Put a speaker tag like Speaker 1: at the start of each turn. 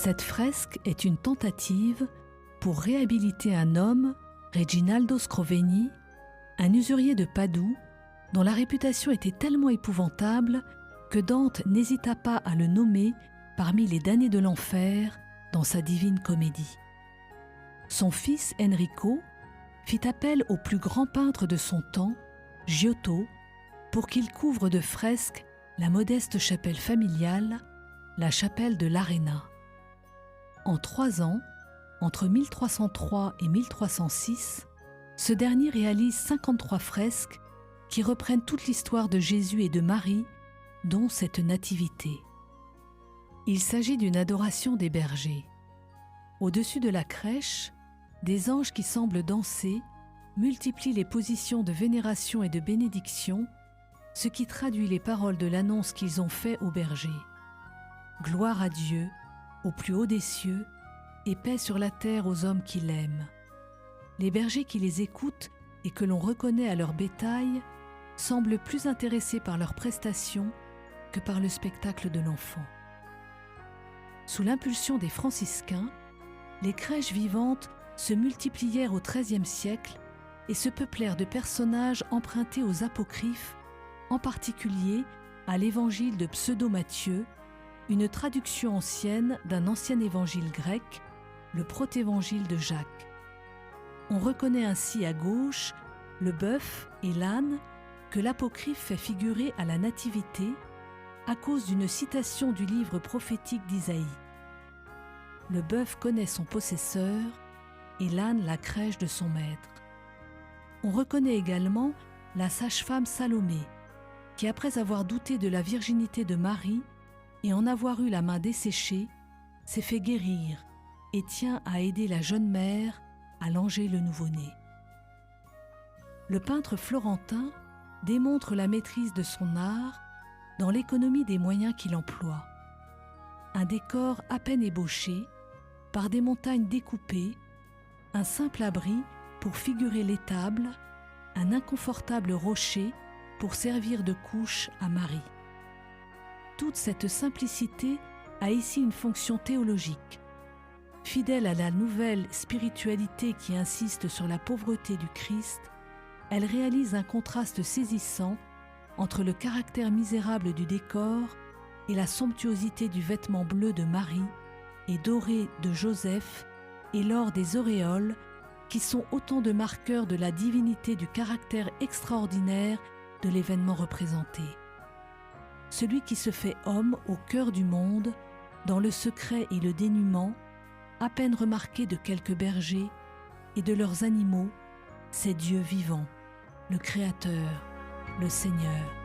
Speaker 1: Cette fresque est une tentative pour réhabiliter un homme, Reginaldo Scrovegni, un usurier de Padoue, dont la réputation était tellement épouvantable que Dante n'hésita pas à le nommer parmi les damnés de l'enfer dans sa Divine Comédie. Son fils Enrico fit appel au plus grand peintre de son temps, Giotto, pour qu'il couvre de fresques la modeste chapelle familiale, la chapelle de l'Arena. En 3 ans, entre 1303 et 1306, ce dernier réalise 53 fresques qui reprennent toute l'histoire de Jésus et de Marie, dont cette nativité. Il s'agit d'une adoration des bergers. Au-dessus de la crèche, des anges qui semblent danser multiplient les positions de vénération et de bénédiction, ce qui traduit les paroles de l'annonce qu'ils ont fait aux bergers. Gloire à Dieu, au plus haut des cieux, et paix sur la terre aux hommes qui l'aiment. Les bergers qui les écoutent et que l'on reconnaît à leur bétail semblent plus intéressés par leurs prestations que par le spectacle de l'enfant. Sous l'impulsion des franciscains, les crèches vivantes se multiplièrent au XIIIe siècle et se peuplèrent de personnages empruntés aux apocryphes, en particulier à l'évangile de Pseudo-Matthieu, une traduction ancienne d'un ancien évangile grec, le protévangile de Jacques. On reconnaît ainsi à gauche le bœuf et l'âne que l'apocryphe fait figurer à la nativité à cause d'une citation du livre prophétique d'Isaïe. Le bœuf connaît son possesseur et l'âne la crèche de son maître. On reconnaît également la sage-femme Salomé, qui après avoir douté de la virginité de Marie et en avoir eu la main desséchée, s'est fait guérir et tient à aider la jeune mère à langer le nouveau-né. Le peintre florentin démontre la maîtrise de son art dans l'économie des moyens qu'il emploie. Un décor à peine ébauché, par des montagnes découpées, un simple abri pour figurer l'étable, un inconfortable rocher pour servir de couche à Marie. Toute cette simplicité a ici une fonction théologique. Fidèle à la nouvelle spiritualité qui insiste sur la pauvreté du Christ, elle réalise un contraste saisissant entre le caractère misérable du décor et la somptuosité du vêtement bleu de Marie et doré de Joseph et l'or des auréoles qui sont autant de marqueurs de la divinité du caractère extraordinaire de l'événement représenté. Celui qui se fait homme au cœur du monde, dans le secret et le dénuement, à peine remarqué de quelques bergers et de leurs animaux, c'est Dieu vivant, le Créateur, le Seigneur.